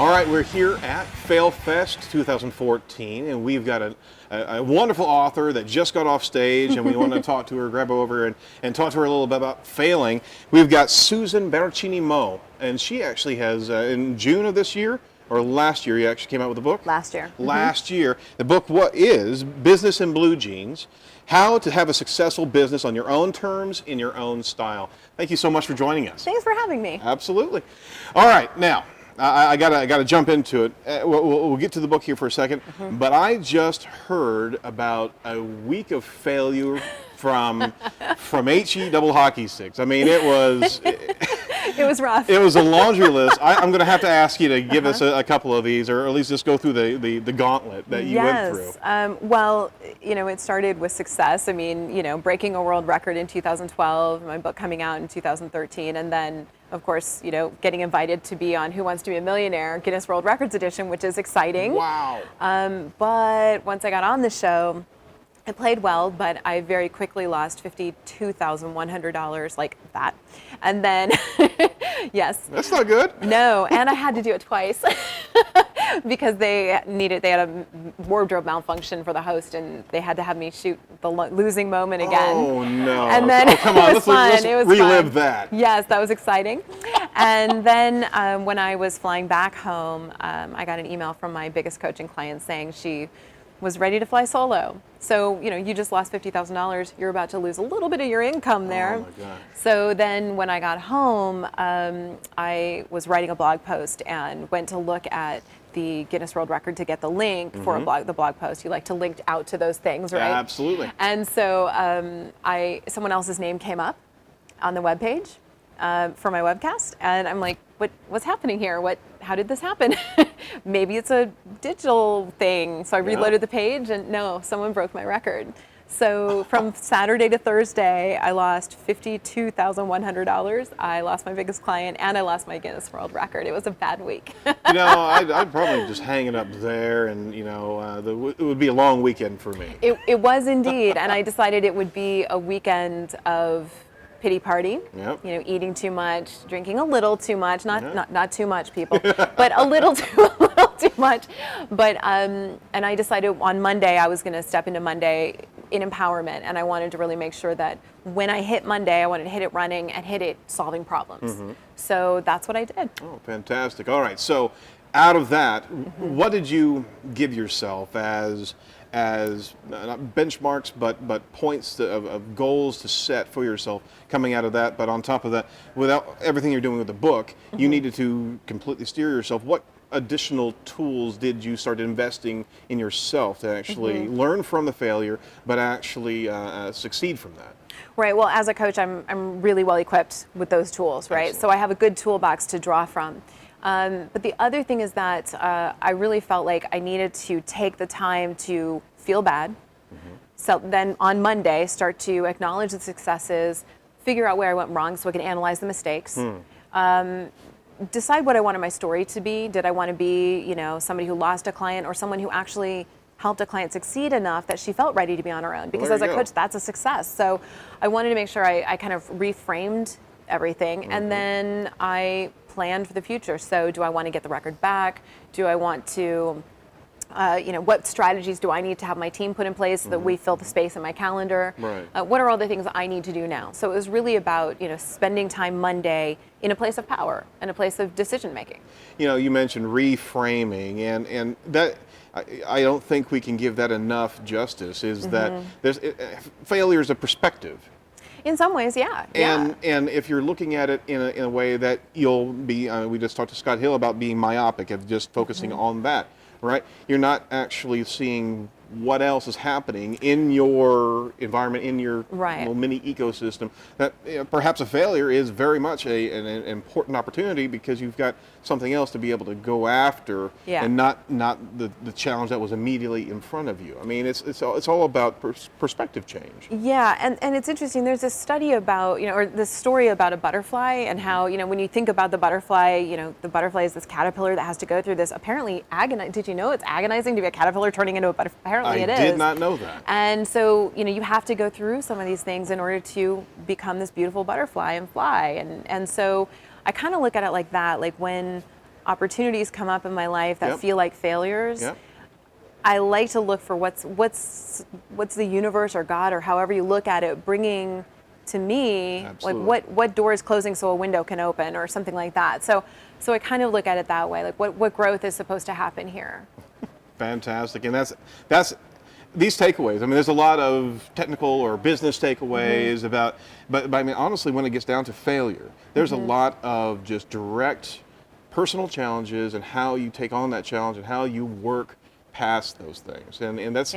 All right, we're here at FailFest 2014, and we've got a wonderful author that just got off stage, and we want to talk to her, grab her over, and talk to her a little bit about failing. We've got Susan Baroncini Moe, and she actually has, in June of this year, or last year, you actually came out with a book? Last year. Last year. The book is Business in Blue Jeans, How to Have a Successful Business on Your Own Terms, in Your Own Style. Thank you so much for joining us. Thanks for having me. Absolutely. All right, now, I gotta jump into it. We'll get to the book here for a second, but I just heard about a week of failure from HE double hockey sticks. I mean, it was it was rough. It was a laundry list. I'm going to have to ask you to give us a couple of these, or at least just go through the gauntlet that you went through. Well, it started with success. I mean, breaking a world record in 2012, my book coming out in 2013, and then, of course, getting invited to be on Who Wants to Be a Millionaire, Guinness World Records edition, which is exciting. Wow. But once I got on the show, I played well, but I very quickly lost $52,100 like that. And then, yes. That's not good. No, and I had to do it twice because they had a wardrobe malfunction for the host, and they had to have me shoot the losing moment again. Oh, no. And then come on, let's relive fun. that. Yes, that was exciting. And then when I was flying back home, I got an email from my biggest coaching client saying she was ready to fly solo. So, you just lost $50,000. You're about to lose a little bit of your income there. Oh my God. So then when I got home, I was writing a blog post and went to look at the Guinness World Record to get the link for the blog post. You like to link out to those things, right? Yeah, absolutely. And so someone else's name came up on the webpage for my webcast, and I'm like, what's happening here? How did this happen? Maybe it's a digital thing. So I reloaded the page, and no, someone broke my record. So from Saturday to Thursday, I lost $52,100. I lost my biggest client, and I lost my Guinness World Record. It was a bad week. I'd probably just hang it up there, and it would be a long weekend for me. It was indeed, and I decided it would be a weekend of pity party. Yep. Eating too much, drinking a little too much, not too much, people, but a little too much. But and I decided on Monday I was going to step into Monday in empowerment, and I wanted to really make sure that when I hit Monday, I wanted to hit it running and hit it solving problems. So that's what I did. Oh, fantastic! All right, so out of that, what did you give yourself as not benchmarks, but points of goals to set for yourself coming out of that? But on top of that, without everything you're doing with the book, you needed to completely steer yourself. What additional tools did you start investing in yourself to actually learn from the failure, but actually succeed from that? Right. Well, as a coach, I'm really well equipped with those tools, right? Excellent. So I have a good toolbox to draw from. But the other thing is that I really felt like I needed to take the time to feel bad. So then on Monday, start to acknowledge the successes, figure out where I went wrong so I can analyze the mistakes. Decide what I wanted my story to be. Did I want to be, somebody who lost a client, or someone who actually helped a client succeed enough that she felt ready to be on her own? Because as a coach, that's a success. So I wanted to make sure I kind of reframed everything, and then I planned for the future. So do I want to get the record back? Do I want to, what strategies do I need to have my team put in place so that we fill the space in my calendar? Right. What are all the things I need to do now? So it was really about, spending time Monday in a place of power and a place of decision making. You mentioned reframing, and that I don't think we can give that enough justice. Is that failure is a perspective. In some ways, yeah. And if you're looking at it in a way that you'll be, we just talked to Scott Hill about being myopic, of just focusing on that, right? You're not actually seeing what else is happening in your environment, in your little mini ecosystem. That perhaps a failure is very much an important opportunity, because you've got something else to be able to go after, and not the challenge that was immediately in front of you. I mean, it's all about perspective change. Yeah, and it's interesting. There's this study about, or this story about a butterfly, and how, when you think about the butterfly, the butterfly is this caterpillar that has to go through this apparently did you know it's agonizing to be a caterpillar turning into a butterfly? Apparently it is. I did not know that. And so, you have to go through some of these things in order to become this beautiful butterfly and fly. And so I kind of look at it like that, like when opportunities come up in my life that Yep. feel like failures, Yep. I like to look for what's the universe or God or however you look at it bringing to me, Absolutely. like what door is closing so a window can open or something like that. So I kind of look at it that way, like what growth is supposed to happen here. Fantastic. And that's these takeaways. I mean, there's a lot of technical or business takeaways about, but I mean, honestly, when it gets down to failure, there's a lot of just direct personal challenges and how you take on that challenge and how you work past those things. And that's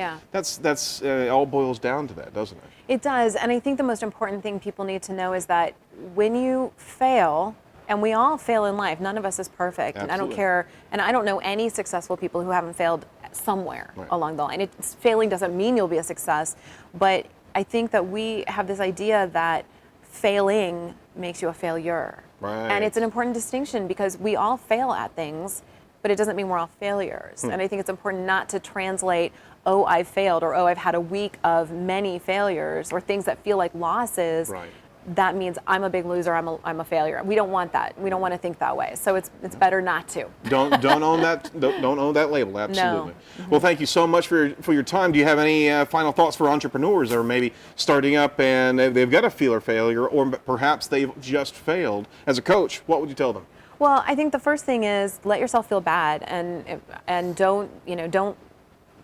it all boils down to that, doesn't it? It does, and I think the most important thing people need to know is that when you fail, and we all fail in life, none of us is perfect, and I don't Absolutely. care, and I don't know any successful people who haven't failed somewhere Right. along the line. Failing doesn't mean you'll be a success, but I think that we have this idea that failing makes you a failure. Right. And it's an important distinction because we all fail at things, but it doesn't mean we're all failures. And I think it's important not to translate, oh, I've failed, or oh, I've had a week of many failures, or things that feel like losses. Right. That means I'm a big loser, I'm a failure. We don't want that. We don't want to think that way. So it's better not to. Don't own that. Don't own that label. Absolutely. No. Well, thank you so much for your time. Do you have any final thoughts for entrepreneurs that are maybe starting up and they've got a fear or failure, or perhaps they've just failed? As a coach, what would you tell them? Well, I think the first thing is let yourself feel bad, and don't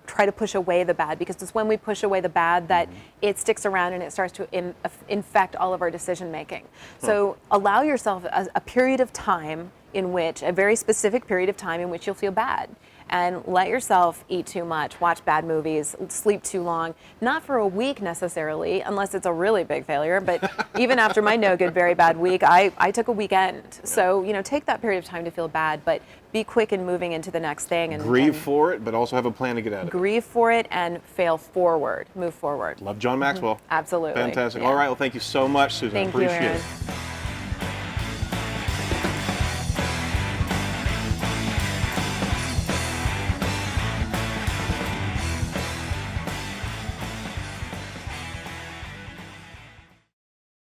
try to push away the bad, because it's when we push away the bad that it sticks around and it starts to infect all of our decision making. So allow yourself a period of time in which, a very specific period of time in which you'll feel bad. And let yourself eat too much, watch bad movies, sleep too long. Not for a week necessarily, unless it's a really big failure. But even after my no good, very bad week, I took a weekend. So, take that period of time to feel bad, but be quick in moving into the next thing. And Grieve for it, but also have a plan to get out of it. grieve for it and fail forward, move forward. Love John Maxwell. Absolutely. Fantastic. Yeah. All right. Well, thank you so much, Susan. Thank you, Appreciate Aaron. it.